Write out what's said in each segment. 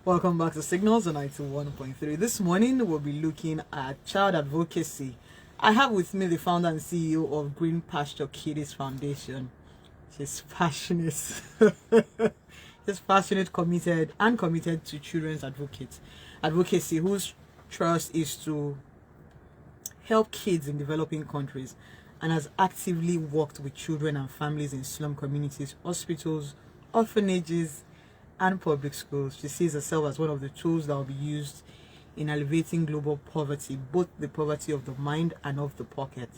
Welcome back to Signals on 91.3. This morning we'll be looking at child advocacy. I have with me the founder and CEO of Green Pasture Kiddies Foundation. She's passionate. She's passionate, committed to children's advocacy, whose trust is to help kids in developing countries, and has actively worked with children and families in slum communities, hospitals, orphanages, and public schools. She sees herself as one of the tools that will be used in alleviating global poverty, both the poverty of the mind and of the pocket.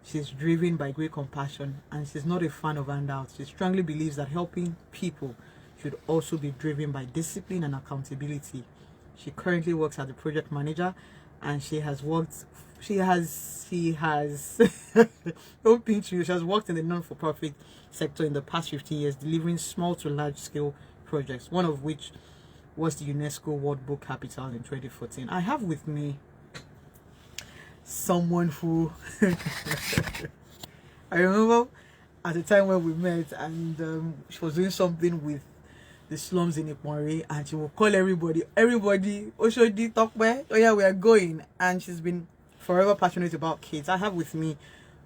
She's driven by great compassion, and she's not a fan of handouts. She strongly believes that helping people should also be driven by discipline and accountability. She currently works as a project manager, and she has worked don't pinch you. She has worked in the non-for-profit sector in the past 15 years, delivering small to large scale projects, one of which was the UNESCO World Book Capital in 2014. I have with me someone who I remember at the time when we met, and she was doing something with the slums in Iponre, and she will call everybody, Oshodi, Tokwe, oh yeah, we are going. And she's been forever passionate about kids. I have with me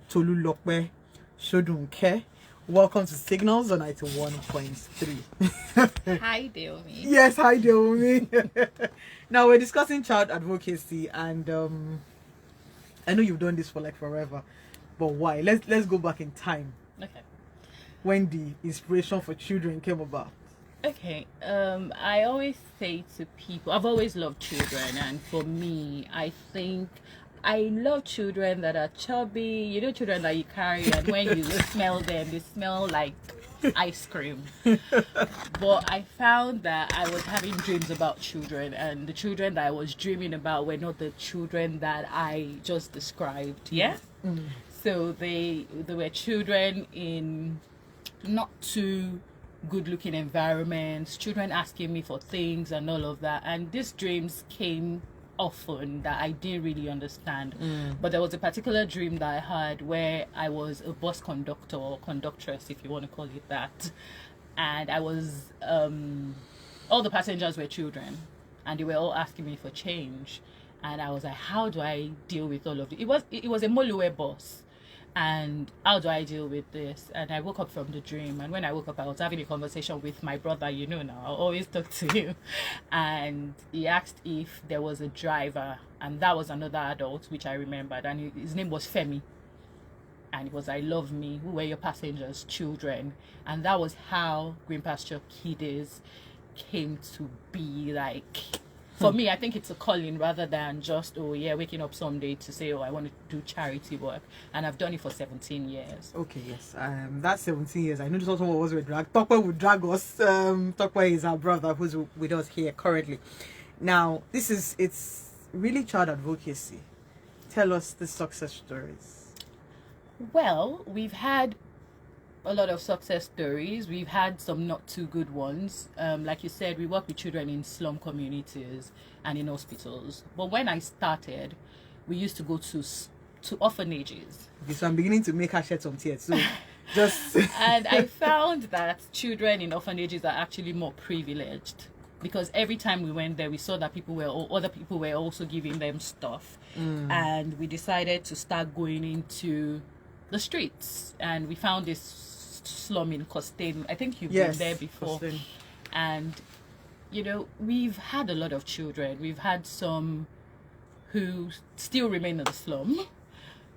Tolulope Shodunke. Welcome to Signals on 91.3. Hi, Deomi. Yes, hi, Deomi. Now we're discussing child advocacy, and I know you've done this for like forever, but why? Let's go back in time. Okay. When the inspiration for children came about. Okay. I always say to people, I've always loved children, and for me, I think I love children that are chubby, children that you carry, and when you smell them, they smell like ice cream. But I found that I was having dreams about children, and the children that I was dreaming about were not the children that I just described. Yeah? Mm. So they were children in not too good looking environments, children asking me for things and all of that. And these dreams came often that I didn't really understand. But there was a particular dream that I had where I was a bus conductor or conductress, if you want to call it that, and I was all the passengers were children, and they were all asking me for change, and I was like, how do I deal with all of it? It was a Moluwe bus, and how do I deal with this? And I woke up from the dream, and when I woke up, I was having a conversation with my brother. Now I always talk to him, and he asked if there was a driver, and that was another adult which I remembered, and his name was Femi, and it was, I love me, who were your passengers? Children. And that was how Green Pasture Kiddies came to be. Like, for me, I think it's a calling rather than just, waking up someday to say, I want to do charity work. And I've done it for 17 years. Okay, yes. That's 17 years. I know this also was with drag. Tokwe would drag us. Tokwe is our brother who's with us here currently. Now, it's really child advocacy. Tell us the success stories. Well, we've had a lot of success stories. We've had some not too good ones. Like you said, we work with children in slum communities and in hospitals. But when I started, we used to go to orphanages. Okay, so I'm beginning to make her shed some tears. So just and I found that children in orphanages are actually more privileged, because every time we went there, we saw that other people were also giving them stuff, and we decided to start going into the streets, and we found this slum in Costain. I think you've been there before. Costain. And we've had a lot of children. We've had some who still remain in the slum.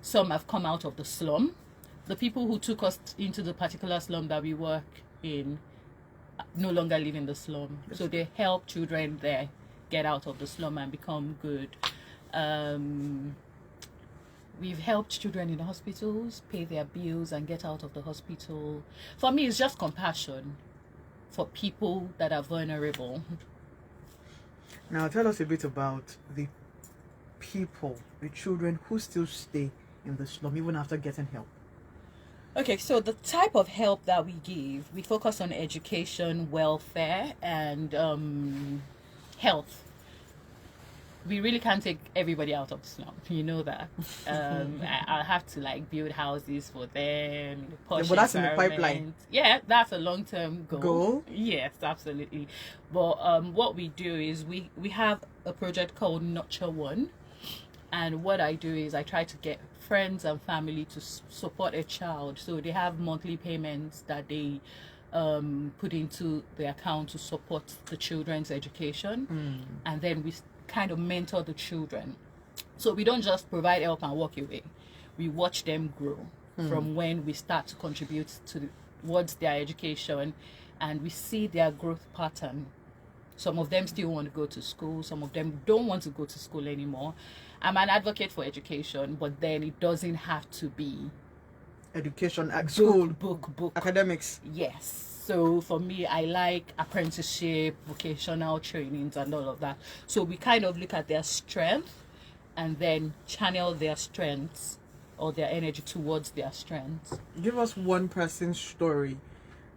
Some have come out of the slum. The people who took us into the particular slum that we work in no longer live in the slum. Yes. So they help children there get out of the slum and become good. We've helped children in hospitals pay their bills and get out of the hospital. For me, it's just compassion for people that are vulnerable. Now, tell us a bit about the children who still stay in the slum even after getting help. Okay, so the type of help that we give, we focus on education, welfare, and health. we really can't take everybody out of the slum. You know that. I'll have to like build houses for them. Posh but that's in the pipeline. environment. Yeah, that's a long-term goal. Goal? Yes, absolutely. But what we do is we have a project called Nurture One, and what I do is I try to get friends and family to support a child. So they have monthly payments that they put into the account to support the children's education, and then we kind of mentor the children. So we don't just provide help and walk away. We watch them grow from when we start to contribute towards their education, and we see their growth pattern. Some of them still want to go to school, some of them don't want to go to school anymore. I'm an advocate for education, but then it doesn't have to be Education at school, book academics. Yes. So for me, I like apprenticeship, vocational trainings, and all of that. So we kind of look at their strength and then channel their strengths or their energy towards their strengths. Give us one person's story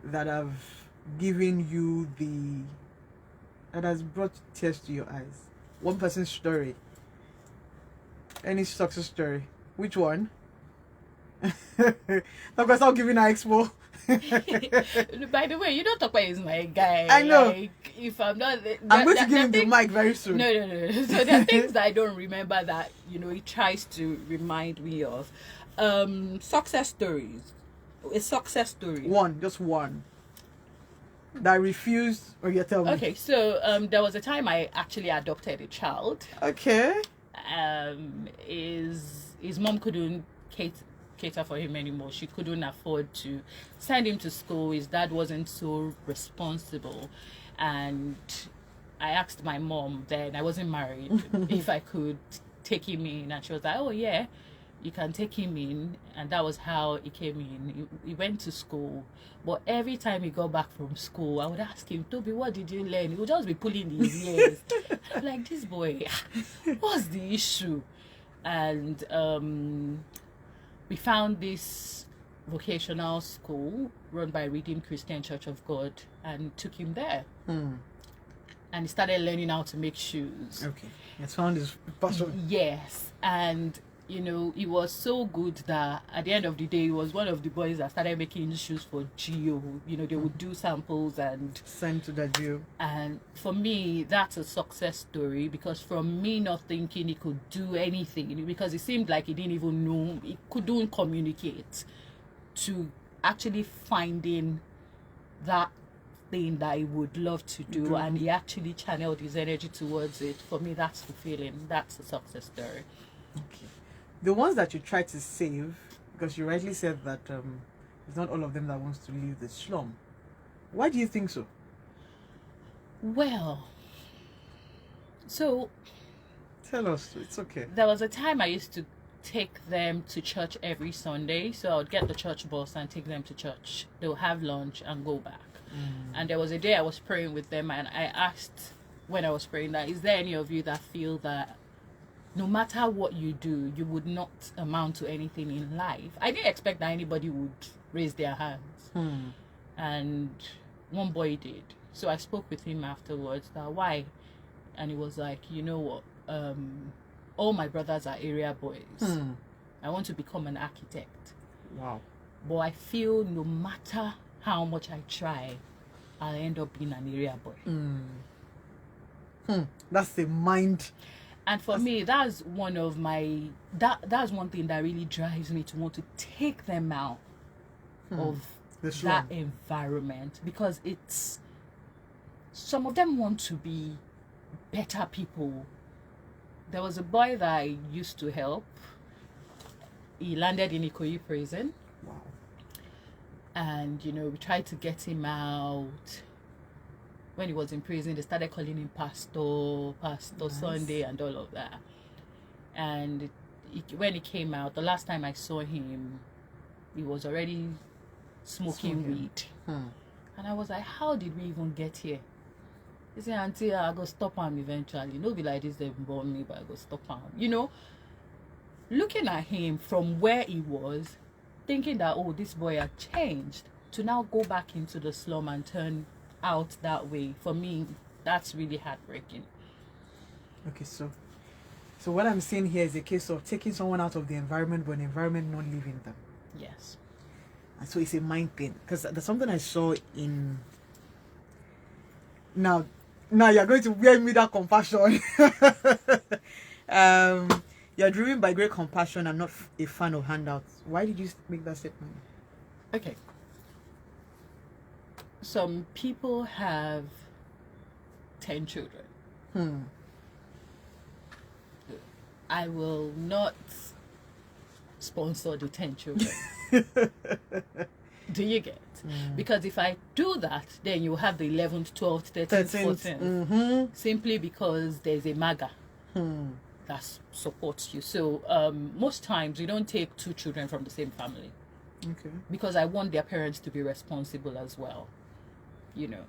that have given you that has brought tears to your eyes. One person's story. Any success story. Which one? Because I'll give you an expo. By the way, you don't talk about is my guy. I know. Like, if I'm not, I'm going to give him the mic very soon. No. So there are things that I don't remember that he tries to remind me of. Success stories. A success story. Just one. That refused, or you tell me. Okay, so there was a time I actually adopted a child. Okay. His mom couldn't cater for him anymore. She couldn't afford to send him to school. His dad wasn't so responsible, and I asked my mom then, I wasn't married, if I could take him in, and she was like, oh yeah, you can take him in. And that was how he came in. He went to school, but every time he got back from school, I would ask him, Toby, what did you learn? He would just be pulling his ears. I'm like, this boy, what's the issue? And we found this vocational school run by Redeemed Christian Church of God and took him there. And he started learning how to make shoes. Okay. He found his passion. Yes. And it was so good that at the end of the day, he was one of the boys that started making shoes for Geo. They would do samples and send to the Geo. And for me, that's a success story, because from me not thinking he could do anything, because it seemed like he didn't even know, he couldn't communicate, to actually finding that thing that he would love to do, and he actually channeled his energy towards it. For me, that's fulfilling. That's a success story. Okay. The ones that you try to save, because you rightly said that it's not all of them that wants to leave the slum. Why do you think so? Well, so tell us. It's okay. There was a time I used to take them to church every Sunday. So I would get the church bus and take them to church. They'll have lunch and go back. And there was a day I was praying with them, and I asked when I was praying that, is there any of you that feel that no matter what you do, you would not amount to anything in life? I didn't expect that anybody would raise their hands. And one boy did. So I spoke with him afterwards that why? And he was like, you know what? All my brothers are area boys. I want to become an architect. Wow. But I feel no matter how much I try, I'll end up being an area boy. That's the mind. And for me, that's one of my that's one thing that really drives me to want to take them out of that environment, because it's, some of them want to be better people. There was a boy that I used to help. He landed in Ikoyi prison. Wow. And we tried to get him out. When he was in prison, they started calling him Pasture nice. Sunday and all of that. And when he came out, the last time I saw him, he was already smoking weed. And I was like, how did we even get here? He said, Auntie, I go stop him eventually. No be like this, they born me, but I go stop him. Looking at him from where he was, thinking that, oh, this boy had changed, to now go back into the slum and turn out that way, for me, that's really heartbreaking. Okay, so So what I'm saying here is a case of taking someone out of the environment, but an environment not leaving them. Yes. And so it's a mind thing. Because there's something I saw in... Now you're going to wear me that compassion. You're driven by great compassion and not a fan of handouts. Why did you make that statement? Okay. Some people have 10 children. I will not sponsor the 10 children. Do you get? Because if I do that, then you have the 11th, 12th, 13th, 14th. Simply because there's a MAGA that supports you. So most times we don't take 2 children from the same family. Okay. Because I want their parents to be responsible as well. You know,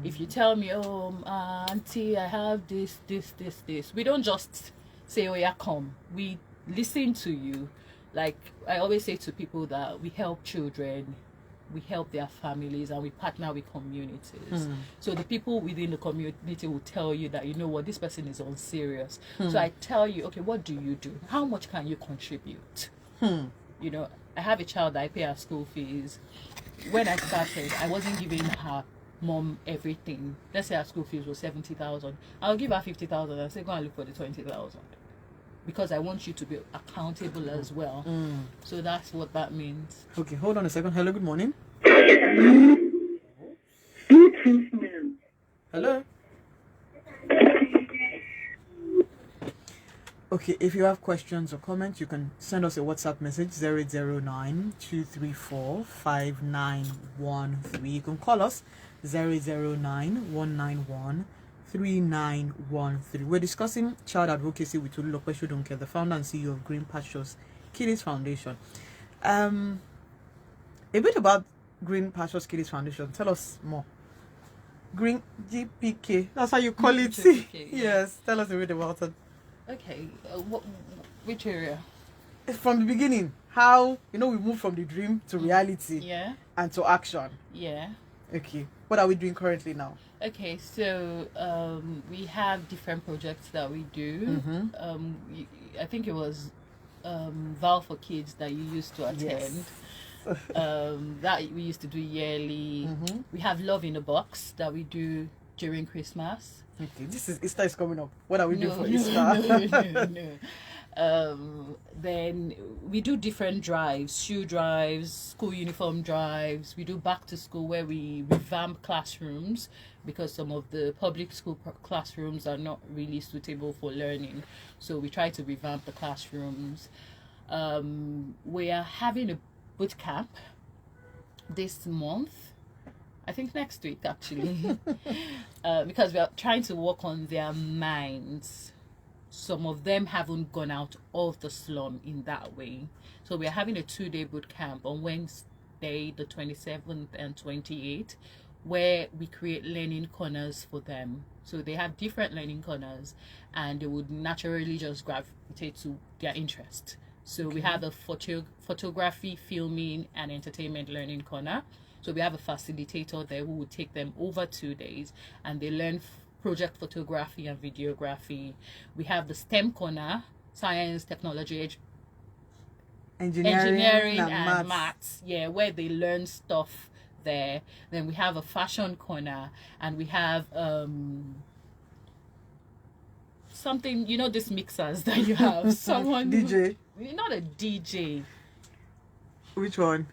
if you tell me, oh, auntie, I have this, we don't just say, oh yeah, come. We listen to you. Like I always say to people that we help children, we help their families, and we partner with communities. So the people within the community will tell you that, you know what, this person is unserious. So I tell you, okay, what do you do? How much can you contribute? You know, I have a child that I pay her school fees. When I started, I wasn't giving her mom everything. Let's say her school fees was 70,000. I'll give her 50,000 and say, go and look for the 20,000. Because I want you to be accountable as well. So that's what that means. Okay, hold on a second. Hello, good morning. Hello. Okay, if you have questions or comments, you can send us a WhatsApp message 009-234-5913. You can call us 009-191-3913. We're discussing child advocacy with Tolulope Shodunke, the founder and CEO of Green Pasture's Kiddies Foundation. A bit about Green Pasture's Kiddies Foundation. Tell us more. Green GPK. That's how you call it. GPK, Yes. Tell us a bit about it. Okay. Which area? From the beginning, how we moved from the dream to reality, and to action. Okay. What are we doing currently now? Okay, so we have different projects that we do. I think it was Val for Kids that you used to attend. That we used to do yearly. We have Love in a Box that we do during Christmas. Okay, Easter is coming up. What are we doing for Easter? Then we do different drives, shoe drives, school uniform drives. We do back to school where we revamp classrooms because some of the public school classrooms are not really suitable for learning. So we try to revamp the classrooms. We are having a boot camp this month. I think next week actually. Because we are trying to work on their minds. Some of them haven't gone out of the slum in that way. So we are having a 2-day boot camp on Wednesday, the 27th and 28th, where we create learning corners for them. So they have different learning corners and they would naturally just gravitate to their interest. So we have a photography, filming and entertainment learning corner. So we have a facilitator there who will take them over 2 days and they learn project photography and videography. We have the STEM corner, science, technology, engineering and maths. Yeah, where they learn stuff there. Then we have a fashion corner and we have something, these mixers that you have. Someone DJ. Not a DJ. Which one?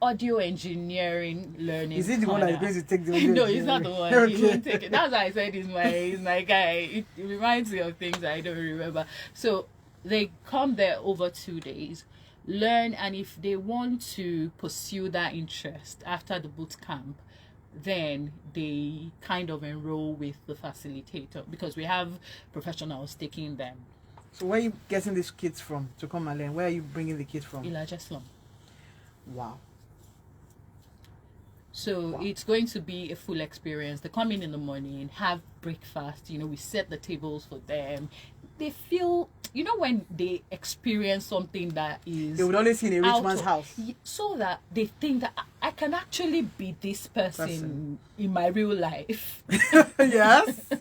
Audio engineering learning. Is it the one that is going to take the audio? No, it's not the one. Okay. He won't take it. That's why I said he's my guy. It reminds me of things I don't remember. So they come there over 2 days, learn, and if they want to pursue that interest after the boot camp, then they kind of enroll with the facilitator because we have professionals taking them. So where are you getting these kids from to come and learn? Where are you bringing the kids from? Elijah Slum. Wow. So it's going to be a full experience. They come in the morning, have breakfast, we set the tables for them. They feel, when they experience something that is... They would always see in a rich man's house. So that they think that I can actually be this person in my real life. Yes.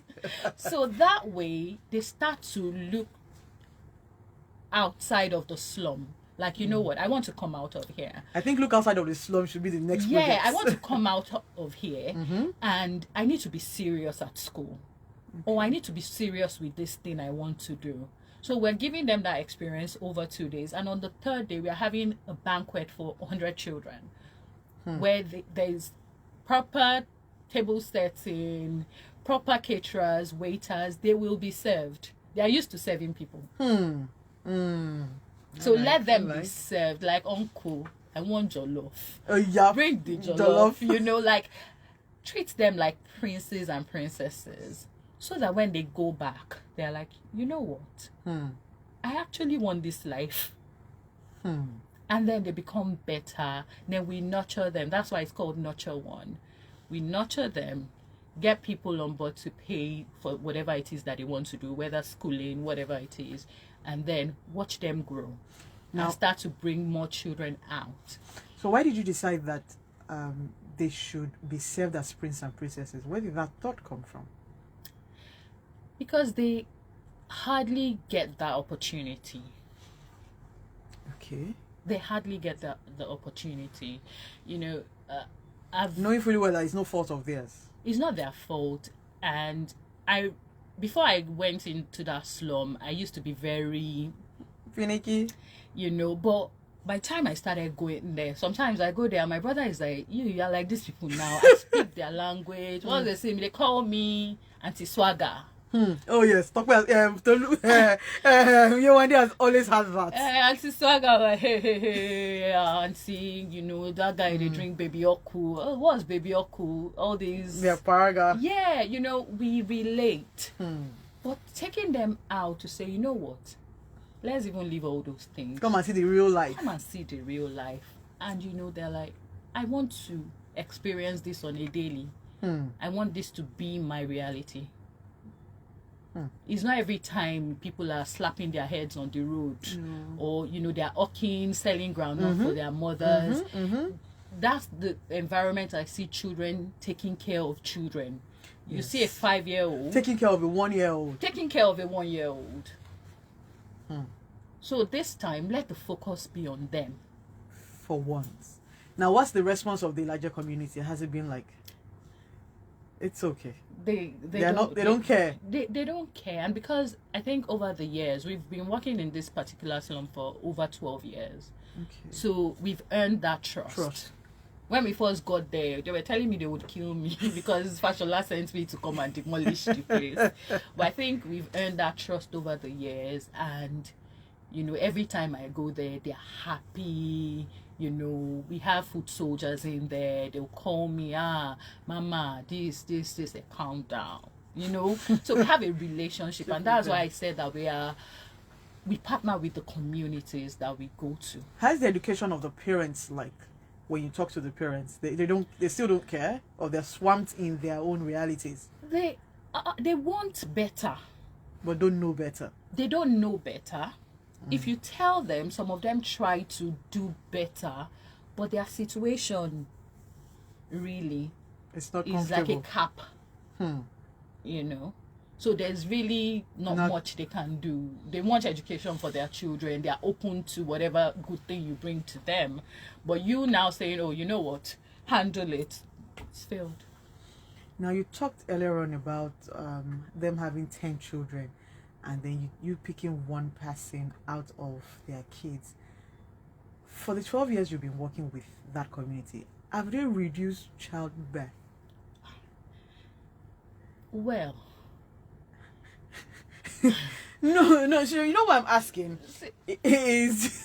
So that way, they start to look outside of the slum. Like, you know what? I want to come out of here. I think look outside of the slum should be the next Yeah, project. I want to come out of here, and I need to be serious at school. Or I need to be serious with this thing I want to do. So we're giving them that experience over 2 days. And on the third day, we're having a banquet for 100 children where there's proper table setting, proper caterers, waiters. They will be served. They are used to serving people. So let them be served. Like, uncle, I want jollof. Yeah. Bring the jollof. You know, like, treat them like princes and princesses. So that when they go back, they're like, you know what? I actually want this life. And then they become better. Then we nurture them. That's why it's called Nurture One. We nurture them, get people on board to pay for whatever it is that they want to do, whether schooling, whatever it is, and then watch them grow and start to bring more children out. So why did you decide that they should be served as princes and princesses? Where did that thought come from? Because they hardly get that opportunity. Okay. They hardly get the opportunity. You know, knowing fully well that it's no fault of theirs. It's not their fault. And before I went into that slum, I used to be very finicky, you know, but by the time I started going there, sometimes I go there and my brother is like, you're like these people now. I speak their language. What they say? They call me Auntie Swagger. Oh yes, talk about Yewande has always had that. Auntie Swagger, hey, Auntie, you know that guy they drink baby oku. Oh, what's baby oku? All these. Yeah, paraga. Yeah, you know we relate. But taking them out to say, you know what? Let's even leave all those things. Come and see the real life. Come and see the real life. And you know they're like, I want to experience this on a daily. I want this to be my reality. It's not every time people are slapping their heads on the road or, you know, they're hawking, selling groundnut for their mothers. That's the environment I see children taking care of children. You see a 5-year-old. Taking care of a 1-year-old. Taking care of a 1-year-old. So this time, let the focus be on them. For once. Now, what's the response of the larger community? Has it been like, it's okay? They don't care. They don't care. And because I think over the years, we've been working in this particular salon for over 12 years. Okay. So we've earned that trust. When we first got there, they were telling me they would kill me because Fashola sent me to come and demolish the place. But I think we've earned that trust over the years. And, you know, every time I go there, they're happy. You know, we have foot soldiers in there. They'll call me, Mama, this, calm down. You know, so we have a relationship, and that's why I said that we partner with the communities that we go to. How's the education of the parents like? When you talk to the parents, they still don't care, or they're swamped in their own realities. They want better, but don't know better. They don't know better. If you tell them, some of them try to do better, but their situation really is like a cap. You know, so there's really not much they can do. They want education for their children. They are open to whatever good thing you bring to them, but you now saying, oh, you know what, handle it. It's failed. Now, you talked earlier on about them having 10 children. And then you picking one person out of their kids. For the 12 years you've been working with that community, have they reduced childbirth? Well. No, sure. You know what I'm asking? Is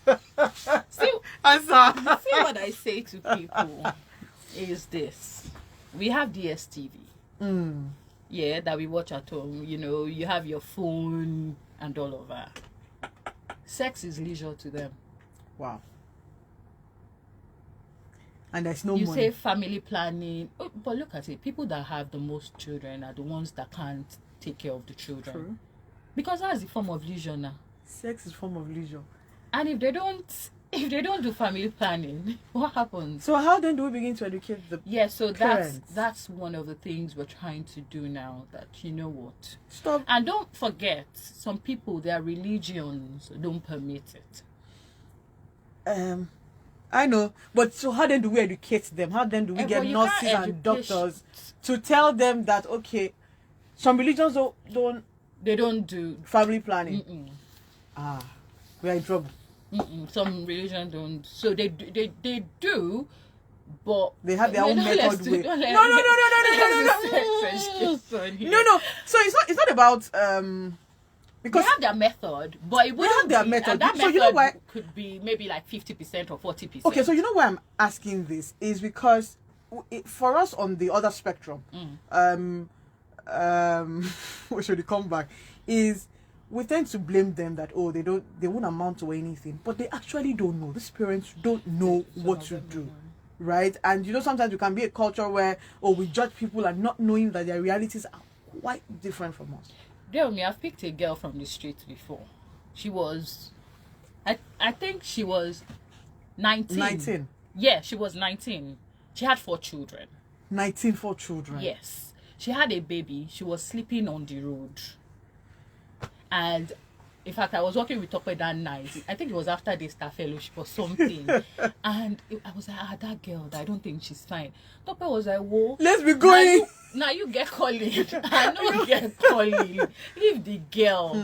see what I say to people is this. We have DSTV. Yeah, that we watch at home. You know, you have your phone and all of that. Sex is leisure to them. Wow. And there's no money. You say family planning. Oh, but look at it. People that have the most children are the ones that can't take care of the children. True. Because that's a form of leisure now. Sex is a form of leisure. And if they don't if they don't do family planning, what happens? So how then do we begin to educate the Yeah, so parents? that's one of the things we're trying to do now. That you know what, Stop. and don't forget, some people, their religions don't permit it. I know, but so how then do we educate them? How then do we get But you nurses can't and doctors to tell them that, okay, some religions don't They don't do. family planning? Mm-mm. We are in trouble. Mm-mm. Some religions don't. So they do, but They have their own don't method let's do- way. don't let- No. No. So it's not about because they have their method, but it wouldn't have their be- method. and that So you method know why- could be maybe like 50% or 40%. okay, so you know why I'm asking this is because for us on the other spectrum, what should it come back is we tend to blame them that they won't amount to anything, but they actually don't know. These parents don't know what to do, right? And you know, sometimes you can be a culture where we judge people and not knowing that their realities are quite different from us. Tell me, I've picked a girl from the street before. She was, I think she was 19. 19. Yeah, she was 19. She had 4 children. 19 for children. Yes. She had a baby. She was sleeping on the road. And in fact, I was working with Tope that night. I think it was after the star fellowship or something. And I was like, that girl, I don't think she's fine. Tope was like, whoa. Let's be going. Now you get calling. I don't get calling. Leave the girl.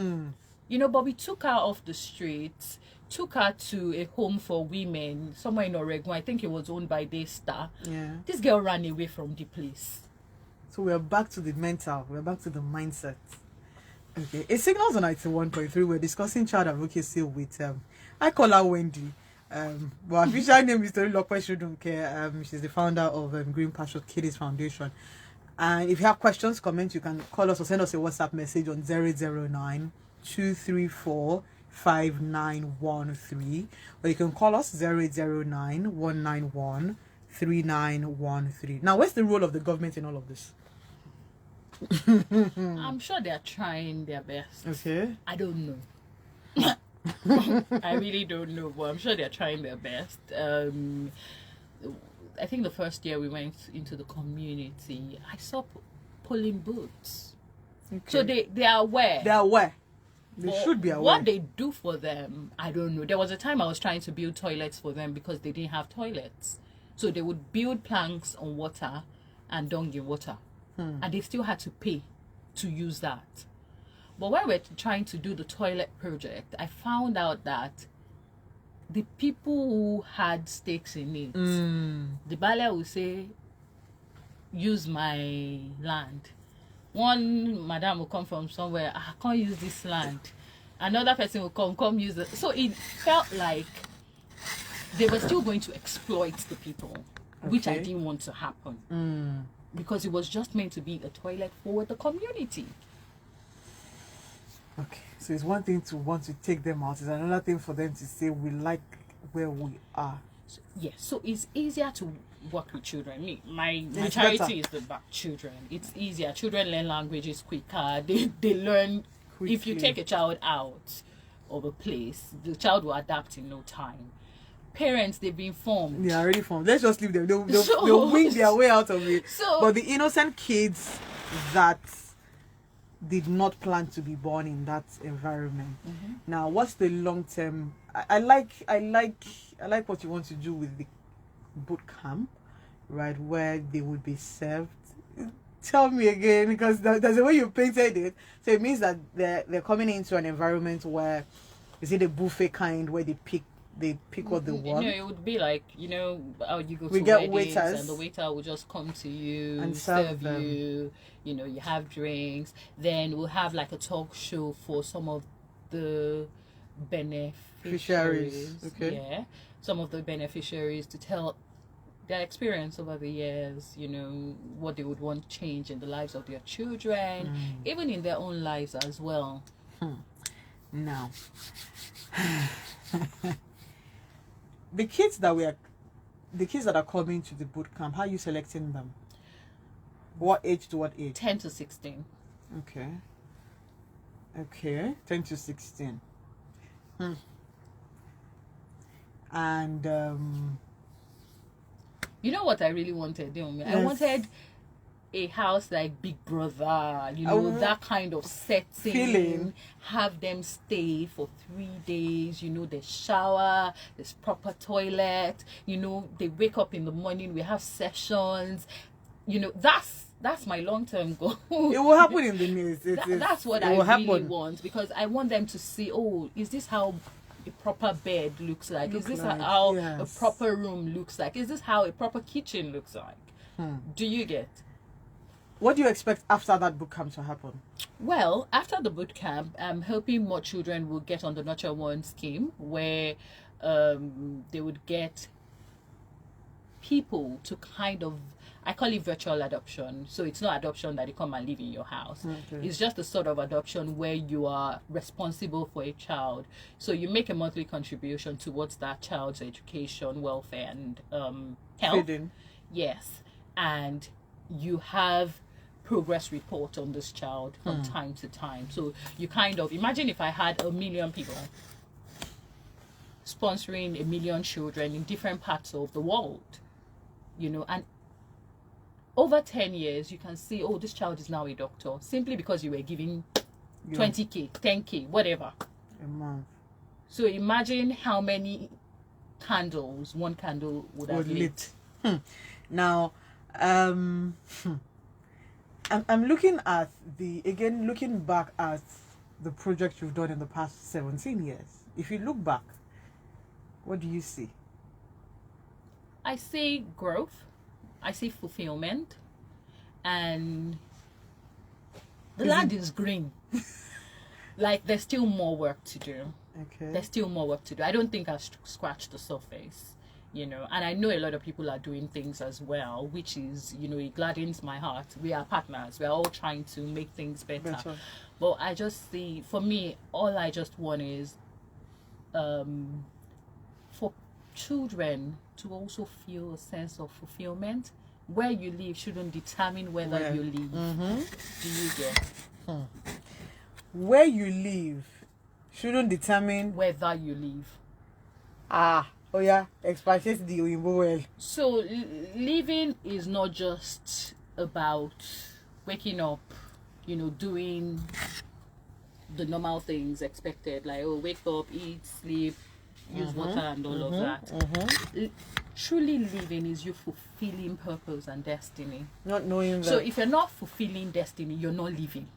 You know, but we took her off the streets, took her to a home for women somewhere in Oregon. I think it was owned by Daystar. Yeah. This girl ran away from the place. So we're back to the mental. We're back to the mindset. Okay. It signals on 91.3. We're discussing child advocacy with I call her Wendy. But official name is Tolulope Shodunke. She's the founder of Green Pasture Kiddies Foundation. And if you have questions, comments, you can call us or send us a WhatsApp message on 009-234-5913. Or you can call us 009-191-3913. Now, what's the role of the government in all of this? I'm sure they're trying their best. Okay. I don't know. I really don't know, but I'm sure they're trying their best. I think the first year we went into the community, I saw polling booths. Okay. So they are aware. They are aware. They But should be aware. what they do for them, I don't know. There was a time I was trying to build toilets for them because they didn't have toilets. So they would build planks on water and don't give water. And they still had to pay to use that. But when we're trying to do the toilet project, I found out that the people who had stakes in it, the Bale will say, use my land. One madam will come from somewhere, I can't use this land. Another person will come use it. So it felt like they were still going to exploit the people, which I didn't want to happen. Because it was just meant to be a toilet for the community. Okay, so it's one thing to want to take them out. It's another thing for them to say we like where we are. Yes, so it's easier to work with children. My It's charity better. is about children. It's easier. Children learn languages quicker. They learn. If you Quickly. take a child out of a place, the child will adapt in no time. Parents, they've been formed. They are already formed. Let's just leave them. They'll So- wing their way out of it. So- but the innocent kids that did not plan to be born in that environment. Now, what's the long term? I like what you want to do with the boot camp, right? Where they would be served. Tell me again, because there's a way you painted it. So it means that they're coming into an environment where, is it a buffet kind where they pick what they want? It would be like, how you go We to get weddings waiters. and the waiter will just come to you And serve serve them. you. You have drinks. Then we'll have like a talk show for some of the beneficiaries. Okay. Yeah, some of the beneficiaries to tell their experience over the years. What they would want change in the lives of their children, even in their own lives as well. Now, the kids that are coming to the boot camp, how are you selecting them? What age to what age? 10 to 16. Okay, 10 to 16. And you know what I really wanted, you know? I Yes. wanted a house like Big Brother, you know, that kind of setting. Feeling. Have them stay for 3 days, you know, there's shower, there's proper toilet, you know, they wake up in the morning, we have sessions, you know, that's my long-term goal. it will happen in the news. That's what I really want, because I want them to see, oh, is this how a proper bed looks like? Is this how a proper room looks like? Is this how a proper kitchen looks like? Do you get? What do you expect after that boot camp to happen? Well, after the boot camp, I'm hoping more children will get on the Nurture One scheme, where they would get people to kind of, I call it virtual adoption. So it's not adoption that they come and live in your house. Okay. It's just a sort of adoption where you are responsible for a child. So you make a monthly contribution towards that child's education, welfare, and health. Feeding. Yes. And you have progress report on this child from time to time. So you kind of imagine if I had 1 million people sponsoring 1 million children in different parts of the world, you know, and over 10 years you can see, oh, this child is now a doctor simply because you were giving 20k, 10k, whatever a month. So imagine how many candles one candle would have lit. Now I'm looking at looking back at the project you've done in the past 17 years. If you look back, what do you see? I see growth, I see fulfillment, and the land is green. Like, there's still more work to do. Okay. There's still more work to do. I don't think I've scratched the surface, you know, and I know a lot of people are doing things as well, which is, you know, it gladdens my heart. We are partners. We are all trying to make things better. But I just see, for me, all I just want is for children to also feel a sense of fulfillment. Where you live shouldn't determine whether you live. Do you get? Where you live shouldn't determine whether you live. Oh yeah, expatiate the Oyinbo well. So living is not just about waking up, you know, doing the normal things expected, like, oh, wake up, eat, sleep, use water, and all of that. Truly living is you fulfilling purpose and destiny. Not knowing that. So if you're not fulfilling destiny, you're not living.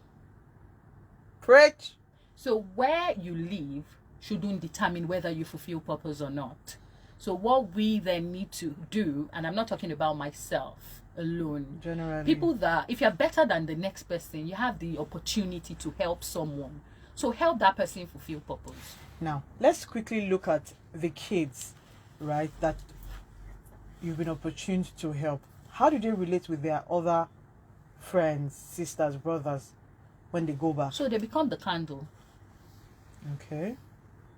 Preach. So where you live shouldn't determine whether you fulfill purpose or not. So what we then need to do, and I'm not talking about myself alone, generally, people that, if you're better than the next person, you have the opportunity to help someone. So help that person fulfill purpose. Now, let's quickly look at the kids, right, that you've been opportuned to help. How do they relate with their other friends, sisters, brothers when they go back? So they become the candle. Okay.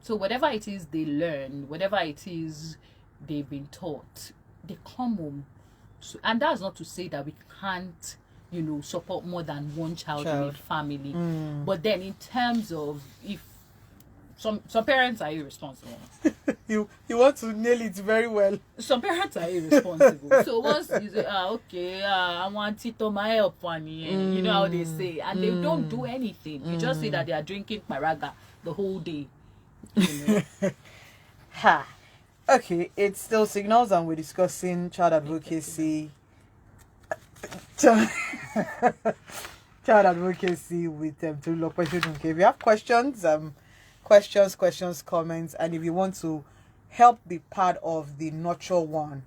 So whatever it is they learn, whatever it is they've been taught, they come home. So, and that's not to say that we can't, you know, support more than one child in a family. But then in terms of, if some parents are irresponsible. you want to nail it very well. Some parents are irresponsible. So once you say, okay, I want it to my help, funny, you know how they say, and they don't do anything. You just say that they are drinking paraga the whole day. You know? Okay, it's still signals, and we're discussing child advocacy. Child advocacy with Tolulope Shodunke. If you have questions, comments, and if you want to help be part of the Nurture One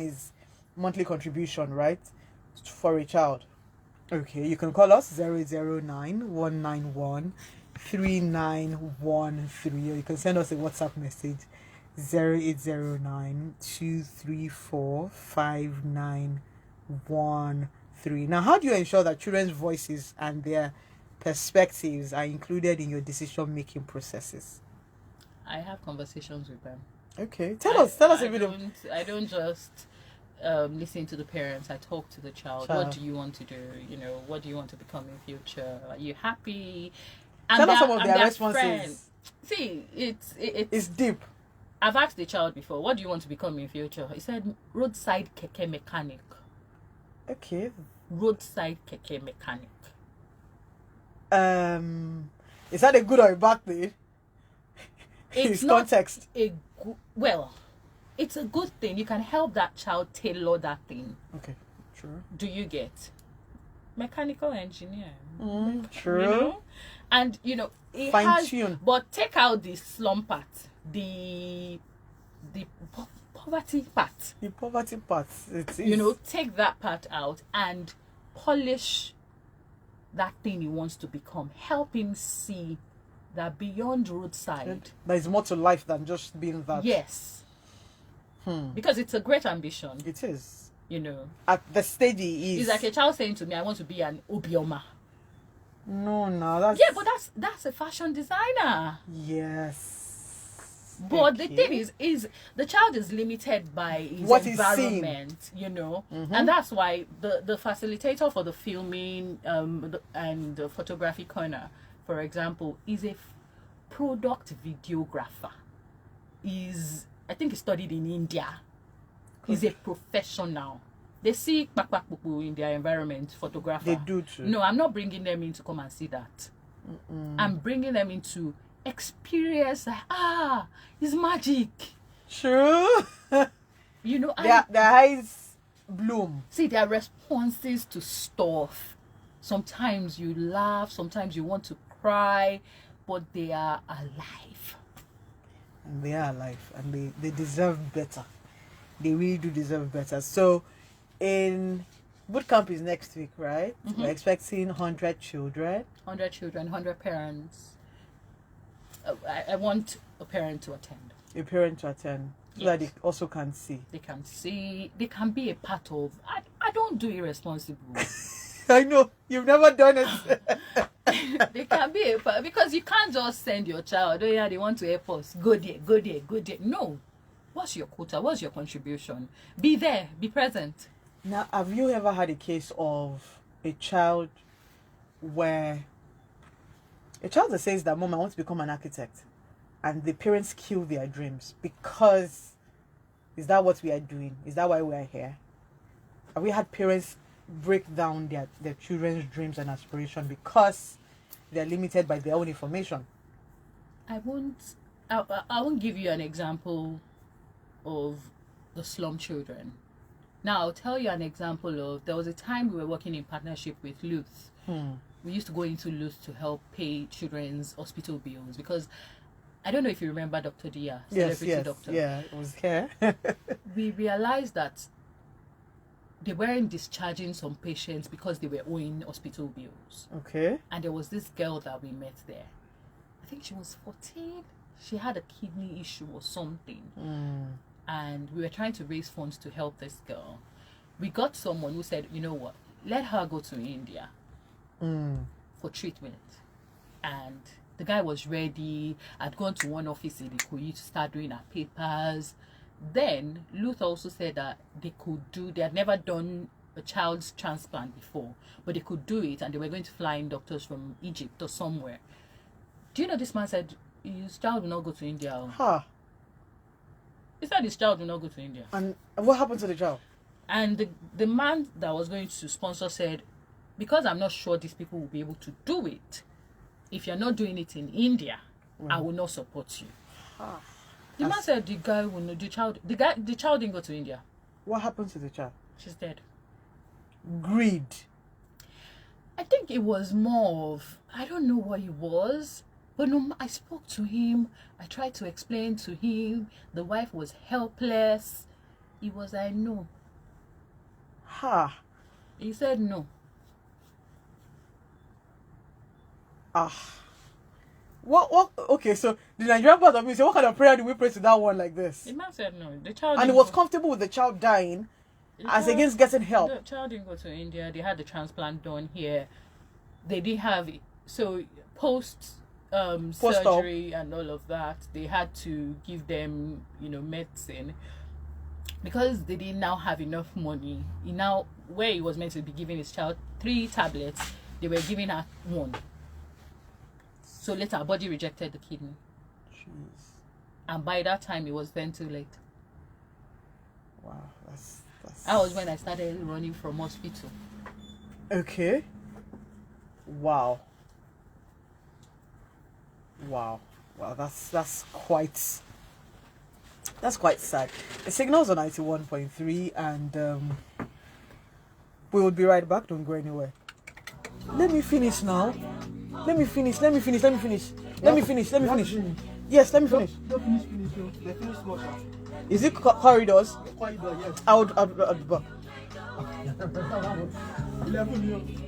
is monthly contribution, right, for a child. Okay, you can call us 009-191-3913, or you can send us a WhatsApp message 0809-234-5913. Now, how do you ensure that children's voices and their perspectives are included in your decision-making processes? I have conversations with them. Okay, tell us a bit. I don't just listen to the parents. I talk to the child. What do you want to do? You know, what do you want to become in future? Are you happy? And tell us some of their responses. See, it's deep. I've asked the child before, what do you want to become in future? He said, roadside keke mechanic. Okay. Roadside keke mechanic. Is that a good or a bad thing? It's not context. Well, it's a good thing. You can help that child tailor that thing. Okay, true. Do you get? Mechanical engineer. True. You know? And, it Fine has... tune. But take out the slum part. The poverty part. The poverty part. It is. Take that part out and polish that thing he wants to become. Help him see that beyond roadside, there is more to life than just being that. Yes. Because it's a great ambition. It is. At the stage he is. It's like a child saying to me, I want to be an Obioma. No, that's... Yeah, but that's a fashion designer. Yes. But the thing is the child is limited by his environment, and that's why the facilitator for the filming and the photography corner, for example, is a product videographer. I think he studied in India. He's a professional. They see kpakpakpuku in their environment, photographer. They do too. No, I'm not bringing them in to come and see that. I'm bringing them into experience. It's magic. True. Their eyes bloom. See, their responses to stuff. Sometimes you laugh, sometimes you want to cry, but they are alive. And they are alive, and they deserve better. They really do deserve better. So, in boot camp is next week, right? We're expecting 100 children. 100 children, 100 parents. I want a parent to attend. A parent to attend. So that they also can see. They can see. They can be a part of. I don't do irresponsible. I know. You've never done it. They can be a part. Because you can't just send your child. Oh yeah, they want to help us. Go there, go there, go there. No. What's your quota? What's your contribution? Be there. Be present. Now, have you ever had a case of a child where a child that says that, Mom, I want to become an architect, and the parents kill their dreams because, is that what we are doing? Is that why we are here? Have we had parents break down their children's dreams and aspiration because they are limited by their own information? I won't give you an example of the slum children. Now, I'll tell you an example of, there was a time we were working in partnership with Luth. We used to go into Luth to help pay children's hospital bills because I don't know if you remember Dr. Dia, celebrity doctor. Yeah, it was here. We realized that they weren't discharging some patients because they were owing hospital bills. Okay. And there was this girl that we met there. I think she was 14. She had a kidney issue or something. And we were trying to raise funds to help this girl. We got someone who said, you know what, let her go to India for treatment. And the guy was ready. I'd gone to one office in Ikoyi to start doing her papers. Then Luther also said that they had never done a child's transplant before, but they could do it, and they were going to fly in doctors from Egypt or somewhere. Do you know this man said his child will not go to India? He said his child will not go to India. And what happened to the child? And the man that was going to sponsor said, because I'm not sure these people will be able to do it, if you're not doing it in India, I will not support you. The man said the guy will not, the child didn't go to India. What happened to the child? She's dead. Greed. I think it was more of, I don't know what it was, but no, I spoke to him. I tried to explain to him. The wife was helpless. He was like, no. He said no. What? Okay, so the Nigerian part of me said, what kind of prayer do we pray to that one like this? The man said no. The child and he was comfortable with the child dying against getting help. The child didn't go to India. They had the transplant done here. They didn't have it. So post surgery and all of that, they had to give them, medicine. Because they didn't now have enough money. Where he was meant to be giving his child 3 tablets, they were giving her 1. So later, her body rejected the kidney. Jeez. And by that time, it was then too late. Wow, That was when I started running from hospital. Okay. Wow. That's quite sad. The signals are 91.3, and we will be right back. Don't go anywhere. Let me finish now. Let me finish. Yes, let me finish. They finish more. Is it corridors? Corridor, yes. I would back. 11.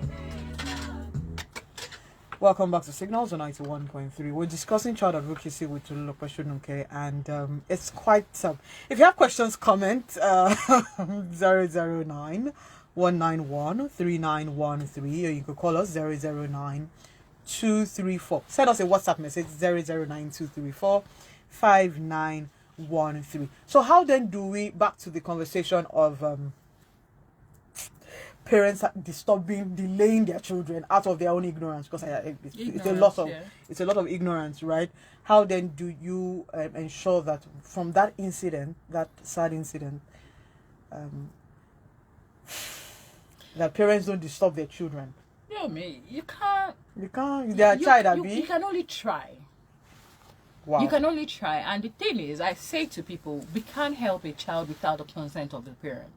Welcome back to Signals on 91.3. We're discussing child advocacy with Tolulope Shodunke, and it's quite if you have questions, comment 009 191 3913, or you could call us 009 234. Send us a WhatsApp message 009 234 5913. So how then do we, back to the conversation of parents delaying their children out of their own ignorance, because it's a lot of ignorance, right? How then do you ensure that from that incident, that sad incident, that parents don't disturb their children? No, me, you can't. They are child, you can only try. Wow. You can only try. And the thing is, I say to people, we can't help a child without the consent of the parent.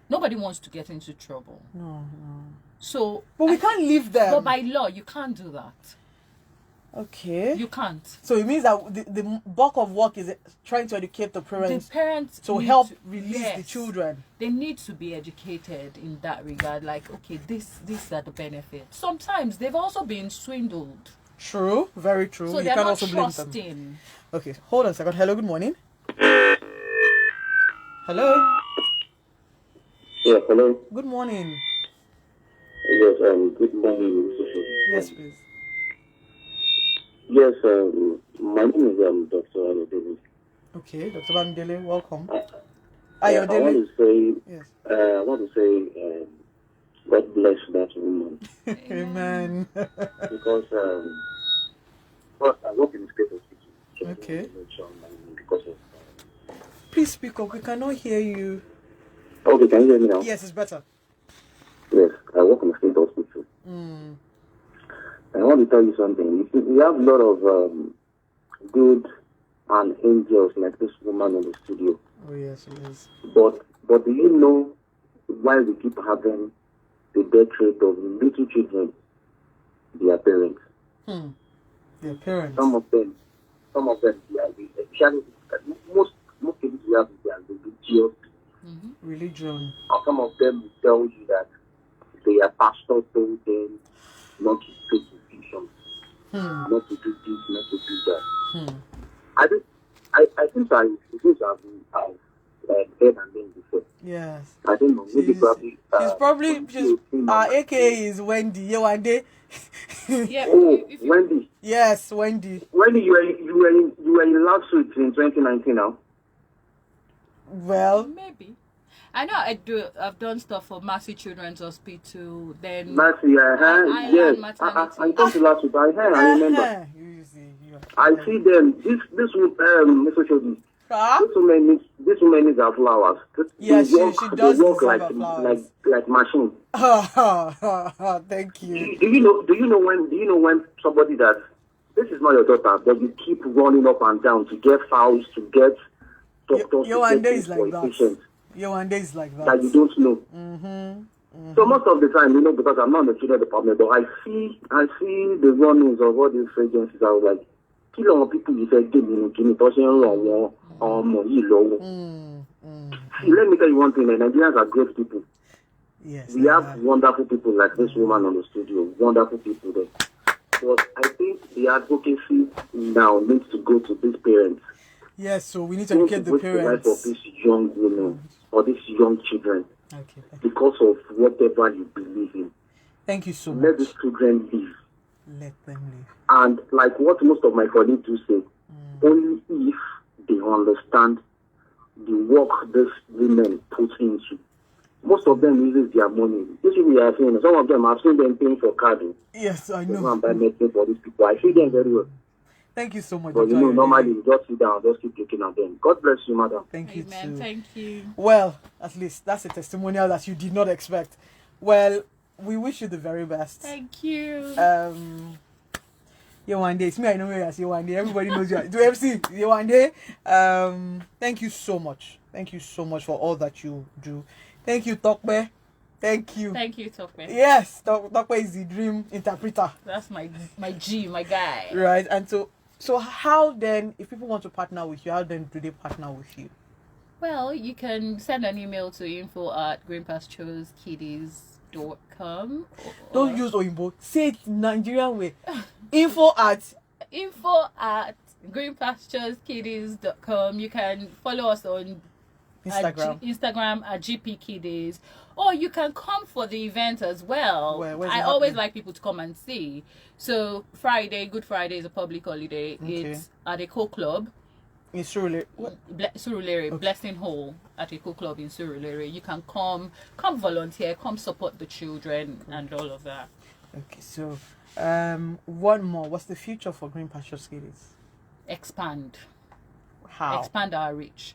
Nobody wants to get into trouble. No. So, but we can't leave them. But by law, you can't do that. Okay. You can't. So it means that the bulk of work is trying to educate the parents. The parents to help release the children. They need to be educated in that regard. Like, okay, these are the benefits. Sometimes they've also been swindled. True. Very true. So you they're can not also trusting. Blame them. Okay, hold on a second. Hello, good morning. Hello. Yeah, hello. Good morning. Yes, good morning. Yes, please. Yes, my name is Dr. Ayodele. Okay, Dr. Bamidele, welcome. I want to say, yes. God bless that woman. Amen. Because first, I work in the state hospital. So okay. Because of, please speak up. We cannot hear you. Okay, can you hear me now? Yes, it's better. Yes, I work in the state hospital. I want to tell you something. We have a lot of good and angels like this woman in the studio. Oh yes, yes. But do you know why we keep having the death rate of little children? Their parents. Their parents. Some of them, especially most cases we have is their religious. Religion. Or some of them will tell you that their pastor told them not to take decisions, not to do this, not to do that. I think I've heard and then before. Yes. I don't know. Maybe she's AKA is Wendy. Yewande. Yeah. Wendy. Yes, Wendy. Wendy, you were in last week in 2019 now. Well, maybe. I know I've done stuff for Mercy Children's Hospital. Then Mercy, yes. I talked to last week. I remember. I see them. This Mr. Oshodi. This woman needs her flowers. Yes, she does. They work like machine. Thank you. Do you know when somebody that this is not your daughter, but you keep running up and down to get files, to get doctors, Yewande is like that. Yewande is like that. That you don't know. So most of the time, because I'm not in the children department, but I see the runnings of all these agencies. I was like, kill all people you said, give me, touching wrong, See, let me tell you one thing, Nigerians are great people. Yes. We have wonderful people like this woman on the studio, wonderful people there. But I think the advocacy now needs to go to these parents. Yes, so we need to educate the parents. Of these young women or these young children. Okay. Because of whatever you believe in. Thank you so much. Let these children live. Let them live. And like what most of my colleagues do say, only if they understand the work these women put into. Most of them uses their money. This is what we are saying. Some of them, I've seen them paying for carding. Yes, I know. I'm buying medicine for these people. I see them very well. Thank you so much. But Dr. Ayodele. normally you just sit down, just keep looking at them. God bless you, madam. Thank you Amen. too. Thank you. Well, at least that's a testimonial that you did not expect. Well, we wish you the very best. Thank you. Yeah, one day. It's me, I know where I say one day. Everybody knows you. Do MC, yeah, one day. Thank you so much. Thank you so much for all that you do. Thank you, Tokbe. Thank you. Thank you, Tokwe. Yes, Tokbe is the dream interpreter. That's my G, my guy. Right, and so how then, if people want to partner with you, how then do they partner with you? Well, you can send an email to info@greenpasturekiddies.com. Don't use Oyinbo. Say it Nigerian way. info@greenpasturekiddies.com. You can follow us on Instagram at GP Kiddies, or you can come for the event as well. I always like people to come and see. So Good Friday is a public holiday. Okay. It's at a co-club in Surulere. Okay. Blessing Hall at a co-club in Surulere. You can come volunteer, come support the children and all of that. Okay, so one more. What's the future for Green Pasture Kiddies? Expand. How? Expand our reach.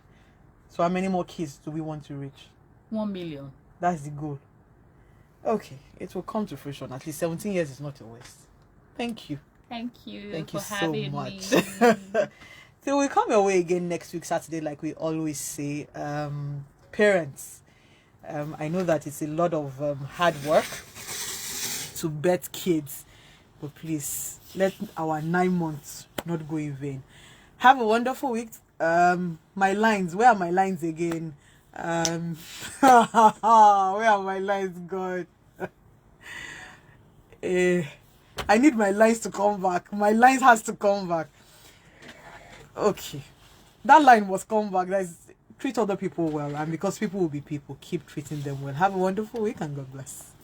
So how many more kids do we want to reach? 1 million. That's the goal. Okay, it will come to fruition. At least 17 years is not a waste. Thank you. Thank you. Thank you so having much. me. So we'll come your way again next week, Saturday, like we always say. Parents, I know that it's a lot of hard work to bet kids, but please let our 9 months not go in vain. Have a wonderful week. My lines, where are my lines again? Where are my lines, God? I need my lines to come back. My lines has to come back. Okay, that line must come back. Treat other people well, and because people will be people, keep treating them well. Have a wonderful week and God bless.